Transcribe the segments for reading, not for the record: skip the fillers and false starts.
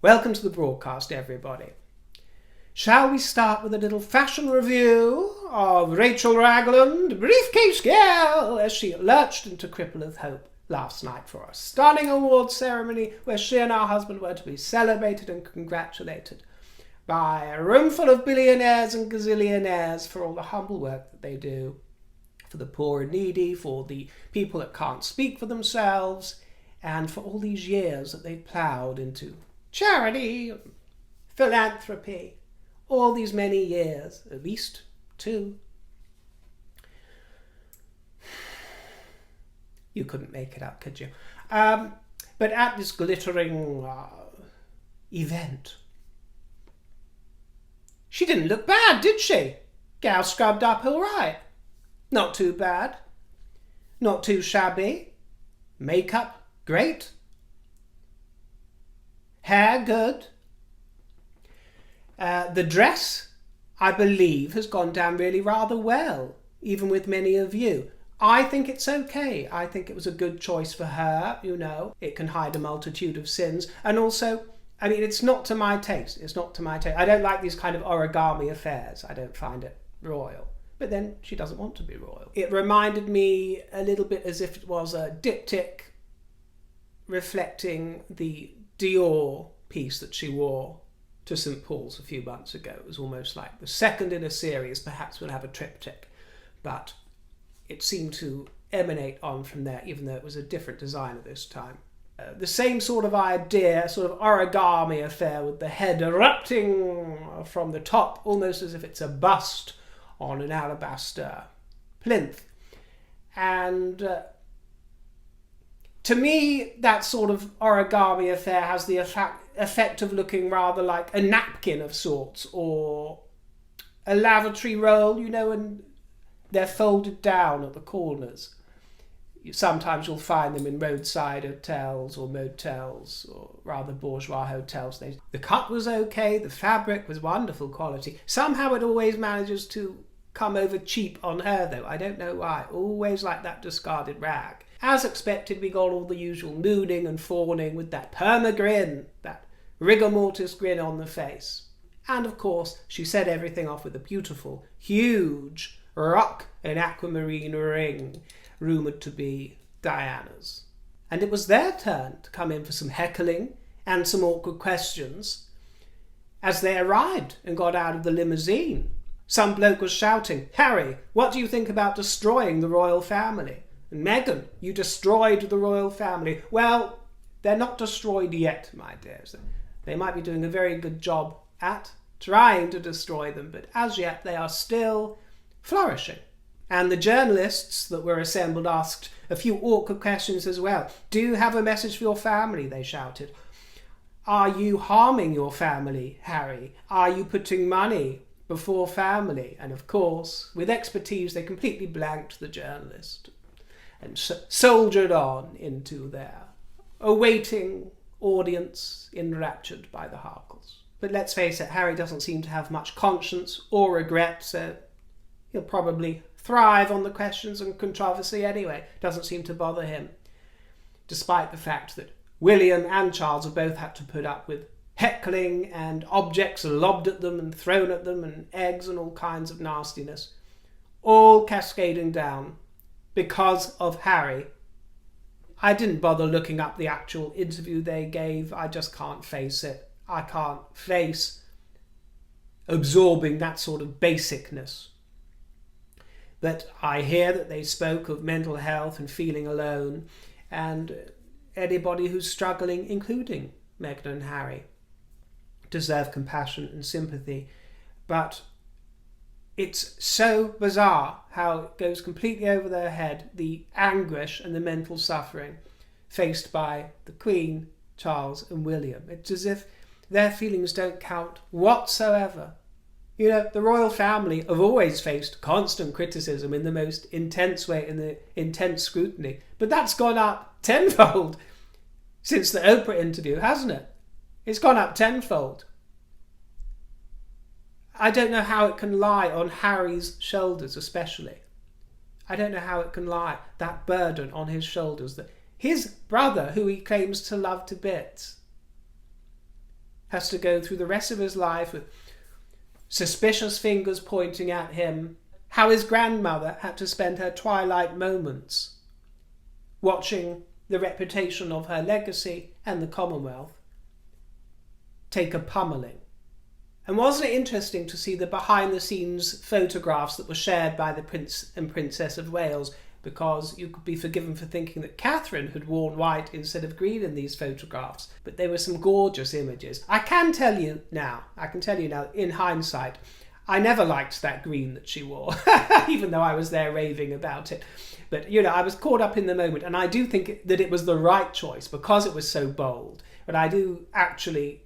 Welcome to the broadcast, everybody. Shall we start with a little fashion review of Rachel Ragland, Briefcase Gal, as she lurched into Cripple of Hope last night for a stunning awards ceremony where she and her husband were to be celebrated and congratulated by a room full of billionaires and gazillionaires for all the humble work that they do for the poor and needy, for the people that can't speak for themselves, and for all these years that they've ploughed into charity, philanthropy, all these many years, at least 2. You couldn't make it up, could you? But at this glittering event, she didn't look bad, did she? Gal scrubbed up all right. Not too bad. Not too shabby. Makeup, great. Hair, good. The dress, I believe, has gone down really rather well, even with many of you. I think it's okay. I think it was a good choice for her, you know. It can hide a multitude of sins. And also, I mean, it's not to my taste. It's not to my taste. I don't like these kind of origami affairs. I don't find it royal. But then she doesn't want to be royal. It reminded me a little bit as if it was a diptych reflecting the Dior piece that she wore to St. Paul's a few months ago. It was almost like the second in a series. Perhaps we'll have a triptych, but it seemed to emanate on from there, even though it was a different designer this time. The same sort of idea, sort of origami affair with the head erupting from the top, almost as if it's a bust on an alabaster plinth. And to me, that sort of origami affair has the effect of looking rather like a napkin of sorts, or a lavatory roll, you know, and they're folded down at the corners. Sometimes you'll find them in roadside hotels or motels, or rather bourgeois hotels. The cut was okay, the fabric was wonderful quality. Somehow it always manages to come over cheap on her, though. I don't know why. Always like that discarded rag. As expected, we got all the usual mooning and fawning with that perma grin, that rigor mortis grin on the face. And of course, she set everything off with a beautiful, huge rock and aquamarine ring, rumoured to be Diana's. And it was their turn to come in for some heckling and some awkward questions as they arrived and got out of the limousine. Some bloke was shouting, "Harry, what do you think about destroying the royal family?" And Meghan, you destroyed the royal family. Well, they're not destroyed yet, my dears. They might be doing a very good job at trying to destroy them, but as yet they are still flourishing. And the journalists that were assembled asked a few awkward questions as well. "Do you have a message for your family?" they shouted. "Are you harming your family, Harry? Are you putting money before family?" And of course, with expertise, they completely blanked the journalist and soldiered on into their awaiting audience, enraptured by the Harkles. But let's face it, Harry doesn't seem to have much conscience or regret, so he'll probably thrive on the questions and controversy anyway. Doesn't seem to bother him, despite the fact that William and Charles have both had to put up with heckling and objects lobbed at them and thrown at them and eggs and all kinds of nastiness, all cascading down because of Harry. I didn't bother looking up the actual interview they gave. I just can't face it. I can't face absorbing that sort of basicness. But I hear that they spoke of mental health and feeling alone, and anybody who's struggling, including Meghan and Harry, deserve compassion and sympathy. But it's so bizarre how it goes completely over their head, the anguish and the mental suffering faced by the Queen, Charles and William. It's as if their feelings don't count whatsoever. You know, the royal family have always faced constant criticism in the most intense way, in the intense scrutiny. But that's gone up tenfold since the Oprah interview, hasn't it? It's gone up tenfold. I don't know how it can lie on Harry's shoulders, especially. I don't know how it can lie, that burden on his shoulders, that his brother, who he claims to love to bits, has to go through the rest of his life with suspicious fingers pointing at him, how his grandmother had to spend her twilight moments watching the reputation of her legacy and the Commonwealth take a pummeling. And wasn't it interesting to see the behind-the-scenes photographs that were shared by the Prince and Princess of Wales, because you could be forgiven for thinking that Catherine had worn white instead of green in these photographs, but they were some gorgeous images. I can tell you now, in hindsight, I never liked that green that she wore, even though I was there raving about it. But, I was caught up in the moment, and I do think that it was the right choice because it was so bold. But I do actually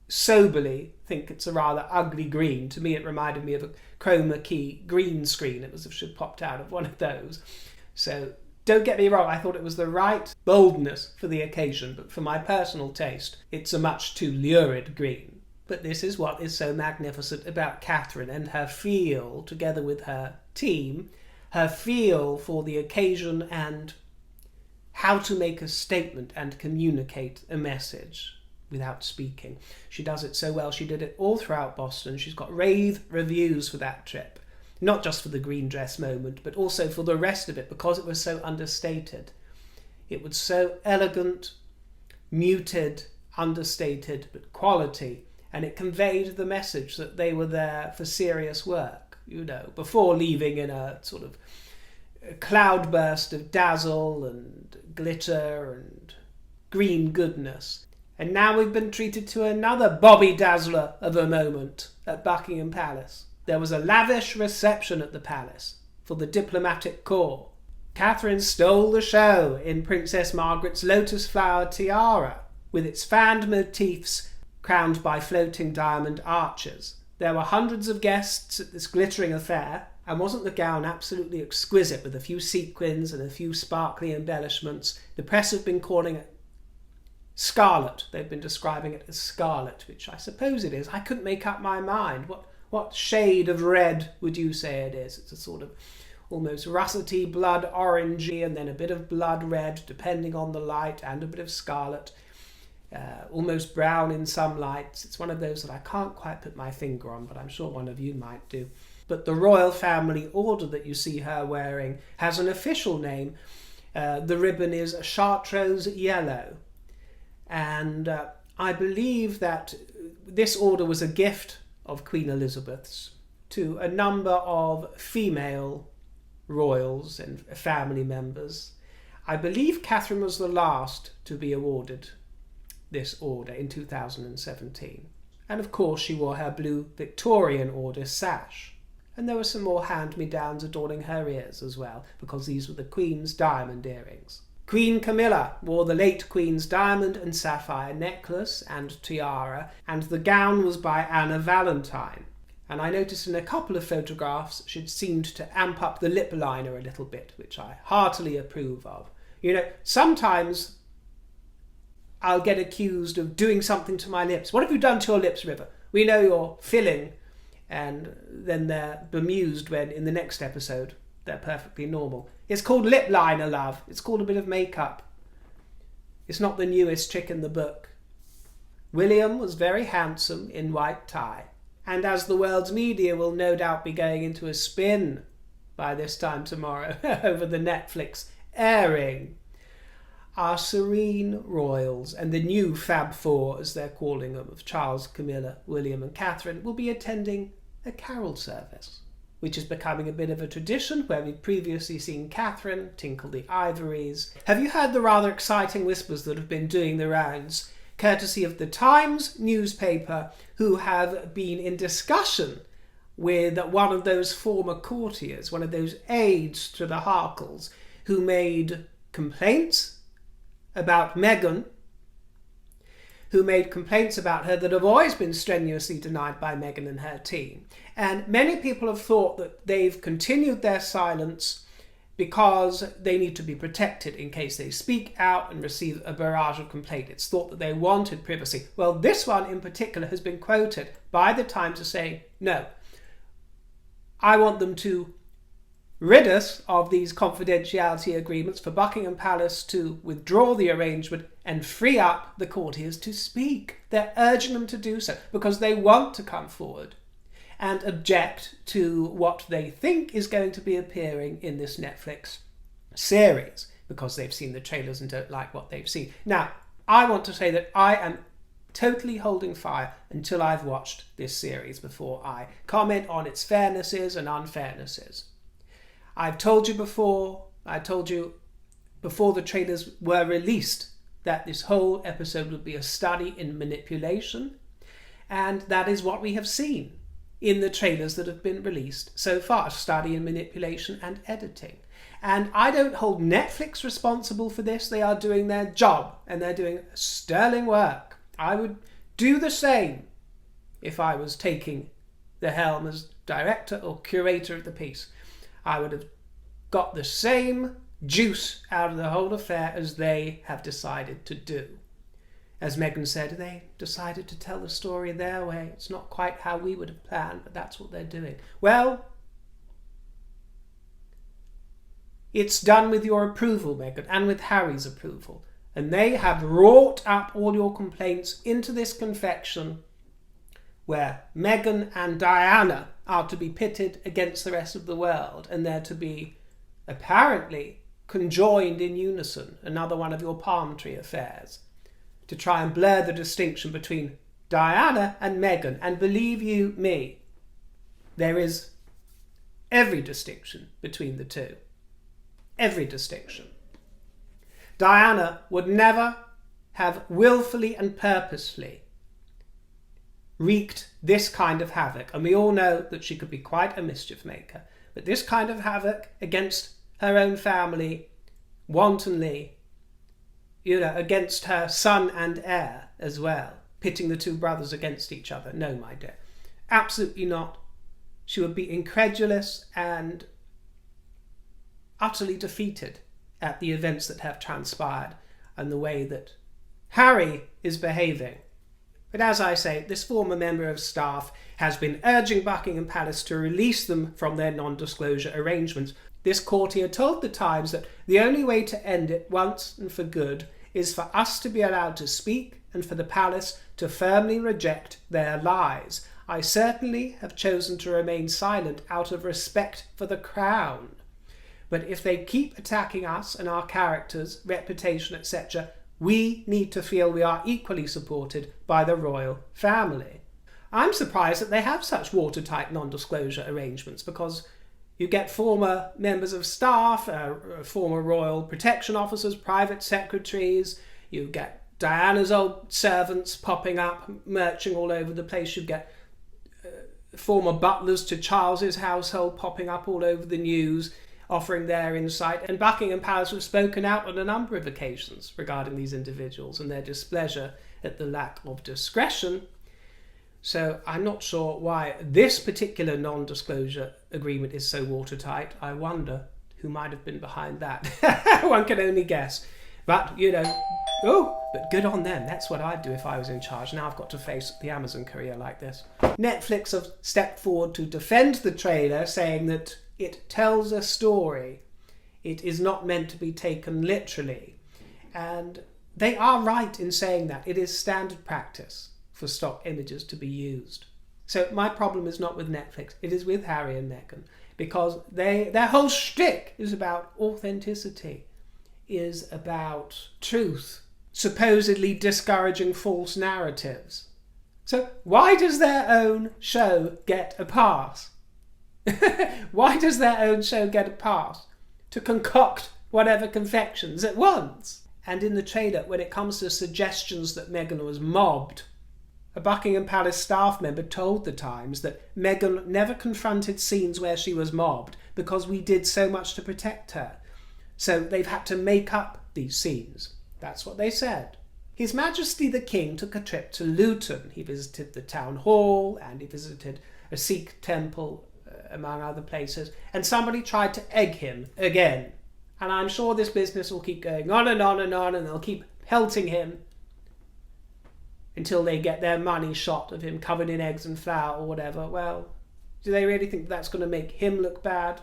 soberly think it's a rather ugly green. To me, it reminded me of a chroma key green screen. It was as if she'd popped out of one of those. So don't get me wrong, I thought it was the right boldness for the occasion, but for my personal taste, it's a much too lurid green. But this is what is so magnificent about Catherine and her feel, together with her team, her feel for the occasion and how to make a statement and communicate a message without speaking. She does it so well. She did it all throughout Boston. She's got rave reviews for that trip, not just for the green dress moment, but also for the rest of it, because it was so understated. It was so elegant, muted, understated, but quality, and it conveyed the message that they were there for serious work, before leaving in a sort of cloudburst of dazzle and glitter and green goodness. And now we've been treated to another Bobby Dazzler of a moment at Buckingham Palace. There was a lavish reception at the palace for the diplomatic corps. Catherine stole the show in Princess Margaret's lotus flower tiara, with its fanned motifs crowned by floating diamond arches. There were hundreds of guests at this glittering affair, and wasn't the gown absolutely exquisite with a few sequins and a few sparkly embellishments? The press have been calling it scarlet. They've been describing it as scarlet, which I suppose it is. I couldn't make up my mind. What shade of red would you say it is? It's a sort of almost russety, blood orangey, and then a bit of blood red, depending on the light, and a bit of scarlet. Almost brown in some lights. It's one of those that I can't quite put my finger on, but I'm sure one of you might do. But the royal family order that you see her wearing has an official name. The ribbon is chartreuse yellow. And I believe that this order was a gift of Queen Elizabeth's to a number of female royals and family members. I believe Catherine was the last to be awarded this order in 2017. And of course she wore her blue Victorian order sash. And there were some more hand-me-downs adorning her ears as well, because these were the Queen's diamond earrings. Queen Camilla wore the late Queen's diamond and sapphire necklace and tiara, and the gown was by Anna Valentine. And I noticed in a couple of photographs she'd seemed to amp up the lip liner a little bit, which I heartily approve of. Sometimes I'll get accused of doing something to my lips. What have you done to your lips, River? We know you're filling. And then they're bemused when, in the next episode, they're perfectly normal. It's called lip liner, love. It's called a bit of makeup. It's not the newest trick in the book. William was very handsome in white tie. And as the world's media will no doubt be going into a spin by this time tomorrow over the Netflix airing, our serene royals and the new Fab Four, as they're calling them, of Charles, Camilla, William and Catherine, will be attending a carol service, which is becoming a bit of a tradition, where we've previously seen Catherine tinkle the ivories. Have you heard the rather exciting whispers that have been doing the rounds, courtesy of the Times newspaper, who have been in discussion with one of those former courtiers, one of those aides to the Harkles, who made complaints about Meghan, who made complaints about her that have always been strenuously denied by Meghan and her team. And many people have thought that they've continued their silence because they need to be protected in case they speak out and receive a barrage of complaint. It's thought that they wanted privacy. Well, this one in particular has been quoted by the Times as saying, no, I want them to rid us of these confidentiality agreements, for Buckingham Palace to withdraw the arrangement and free up the courtiers to speak. They're urging them to do so because they want to come forward and object to what they think is going to be appearing in this Netflix series, because they've seen the trailers and don't like what they've seen. Now, I want to say that I am totally holding fire until I've watched this series before I comment on its fairnesses and unfairnesses. I've told you before, the trailers were released, that this whole episode would be a study in manipulation, and that is what we have seen in the trailers that have been released so far, a study in manipulation and editing. And I don't hold Netflix responsible for this. They are doing their job, and they're doing sterling work. I would do the same if I was taking the helm as director or curator of the piece. I would have got the same juice out of the whole affair as they have decided to do. As Meghan said, they decided to tell the story their way. It's not quite how we would have planned, but that's what they're doing. Well, it's done with your approval, Meghan, and with Harry's approval. And they have wrought up all your complaints into this confection where Meghan and Diana are to be pitted against the rest of the world, and they're to be apparently conjoined in unison, another one of your palm tree affairs, to try and blur the distinction between Diana and Meghan. And believe you me, there is every distinction between the two. Every distinction. Diana would never have willfully and purposely wreaked this kind of havoc, and we all know that she could be quite a mischief maker, but this kind of havoc against her own family, wantonly, against her son and heir as well, pitting the two brothers against each other. No, my dear, absolutely not. She would be incredulous and utterly defeated at the events that have transpired and the way that Harry is behaving. But as I say, this former member of staff has been urging Buckingham Palace to release them from their non-disclosure arrangements. This courtier told the Times that the only way to end it once and for good is for us to be allowed to speak and for the palace to firmly reject their lies. I certainly have chosen to remain silent out of respect for the crown. But if they keep attacking us and our characters, reputation, etc., we need to feel we are equally supported by the royal family. I'm surprised that they have such watertight non-disclosure arrangements, because you get former members of staff, former royal protection officers, private secretaries, you get Diana's old servants popping up, marching all over the place, you get former butlers to Charles's household popping up all over the news, offering their insight, and Buckingham Palace have spoken out on a number of occasions regarding these individuals and their displeasure at the lack of discretion. So I'm not sure why this particular non-disclosure agreement is so watertight. I wonder who might have been behind that. One can only guess. But, but good on them. That's what I'd do if I was in charge. Now I've got to face the Amazon courier like this. Netflix have stepped forward to defend the trailer, saying that it tells a story. It is not meant to be taken literally. And they are right in saying that. It is standard practice for stock images to be used. So my problem is not with Netflix. It is with Harry and Meghan, because their whole shtick is about authenticity, is about truth, supposedly discouraging false narratives. So why does their own show get a pass? Why does their own show get a pass? To concoct whatever confections it wants. And in the trailer, when it comes to suggestions that Meghan was mobbed, a Buckingham Palace staff member told the Times that Meghan never confronted scenes where she was mobbed because we did so much to protect her. So they've had to make up these scenes. That's what they said. His Majesty the King took a trip to Luton. He visited the town hall and he visited a Sikh temple, among other places, and somebody tried to egg him again. And I'm sure this business will keep going on and on and on, and they'll keep pelting him until they get their money shot of him covered in eggs and flour or whatever. Well, do they really think that's going to make him look bad?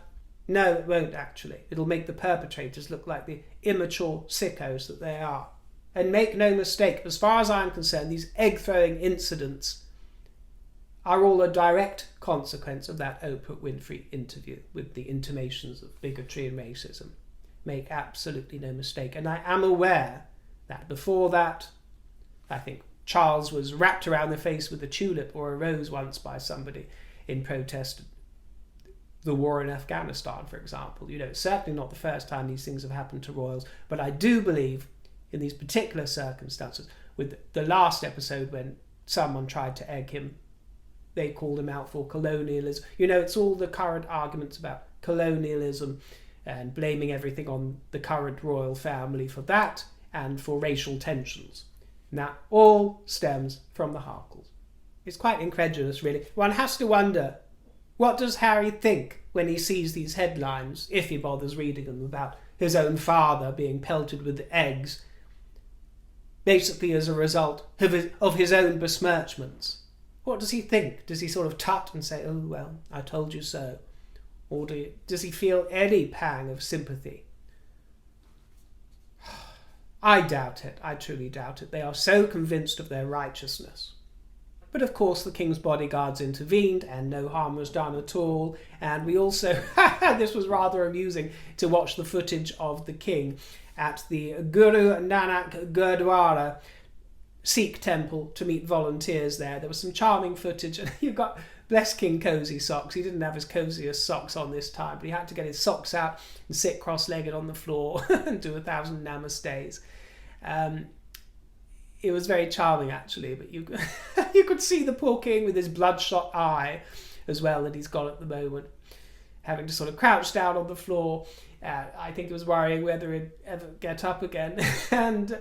No, it won't actually. It'll make the perpetrators look like the immature sickos that they are. And make no mistake, as far as I'm concerned, these egg-throwing incidents are all a direct consequence of that Oprah Winfrey interview with the intimations of bigotry and racism. Make absolutely no mistake. And I am aware that before that, I think Charles was wrapped around the face with a tulip or a rose once by somebody in protest of the war in Afghanistan, for example. You know, it's certainly not the first time these things have happened to royals, but I do believe in these particular circumstances, with the last episode when someone tried to egg him, they called him out for colonialism. You know, it's all the current arguments about colonialism and blaming everything on the current royal family for that and for racial tensions. And that all stems from the Harkles. It's quite incredulous, really. One has to wonder, what does Harry think when he sees these headlines, if he bothers reading them, about his own father being pelted with eggs, basically as a result of his own besmirchments? What does he think? Does he sort of tut and say, oh, well, I told you so? Or does he feel any pang of sympathy? I doubt it. I truly doubt it. They are so convinced of their righteousness. But of course the king's bodyguards intervened and no harm was done at all. And we also, this was rather amusing to watch the footage of the king at the Guru Nanak Gurdwara Sikh temple to meet volunteers there. There was some charming footage, and you've got, bless King Cozy Socks, he didn't have his coziest socks on this time, but he had to get his socks out and sit cross-legged on the floor and do 1,000 namastes. It was very charming actually, but you you could see the poor king with his bloodshot eye as well that he's got at the moment, having to sort of crouch down on the floor. I think he was worrying whether he'd ever get up again. And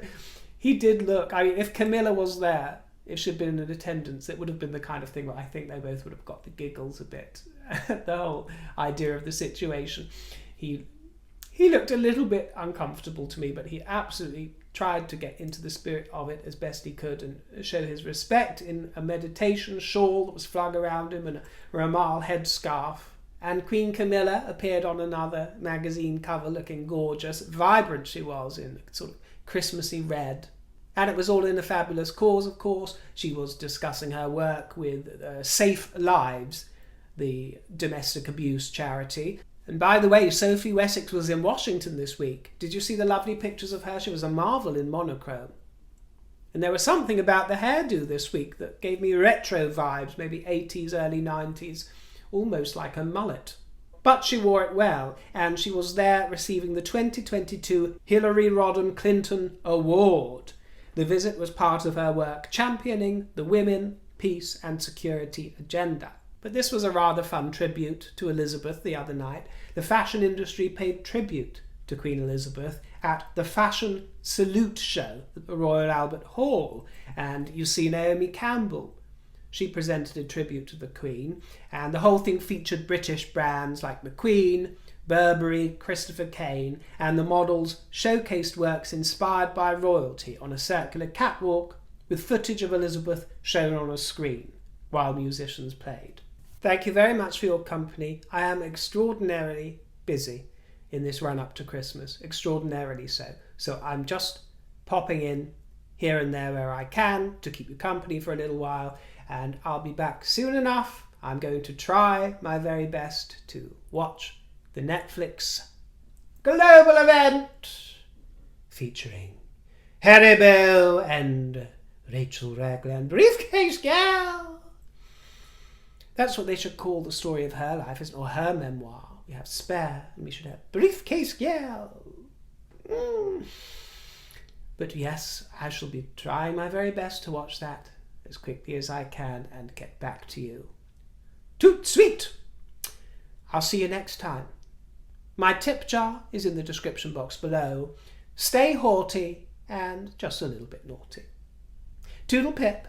he did look, I mean, if Camilla was there, if she'd been in attendance, it would have been the kind of thing where I think they both would have got the giggles a bit at the whole idea of the situation. He looked a little bit uncomfortable to me, but he absolutely tried to get into the spirit of it as best he could and show his respect in a meditation shawl that was flung around him and a Ramal headscarf. And Queen Camilla appeared on another magazine cover looking gorgeous. Vibrant she was, in sort of Christmassy red. And it was all in a fabulous cause, of course. She was discussing her work with Safe Lives, the domestic abuse charity. And by the way, Sophie Wessex was in Washington this week. Did you see the lovely pictures of her? She was a marvel in monochrome. And there was something about the hairdo this week that gave me retro vibes, maybe 80s, early 90s, almost like a mullet. But she wore it well, and she was there receiving the 2022 Hillary Rodham Clinton Award. The visit was part of her work championing the women, peace and security agenda. But this was a rather fun tribute to Elizabeth the other night. The fashion industry paid tribute to Queen Elizabeth at the Fashion Salute show at the Royal Albert Hall. And you see Naomi Campbell. She presented a tribute to the Queen, and the whole thing featured British brands like the Queen, Burberry, Christopher Kane, and the models showcased works inspired by royalty on a circular catwalk with footage of Elizabeth shown on a screen while musicians played. Thank you very much for your company. I am extraordinarily busy in this run-up to Christmas, extraordinarily so. So I'm just popping in here and there where I can to keep you company for a little while, and I'll be back soon enough. I'm going to try my very best to watch the Netflix global event featuring Harry Bell and Rachel Ragland, Briefcase Gal. That's what they should call the story of her life, isn't it? Or her memoir. We have Spare, and we should have Briefcase Gal. But yes, I shall be trying my very best to watch that as quickly as I can and get back to you. Toot sweet! I'll see you next time. My tip jar is in the description box below. Stay haughty and just a little bit naughty. Toodle pip.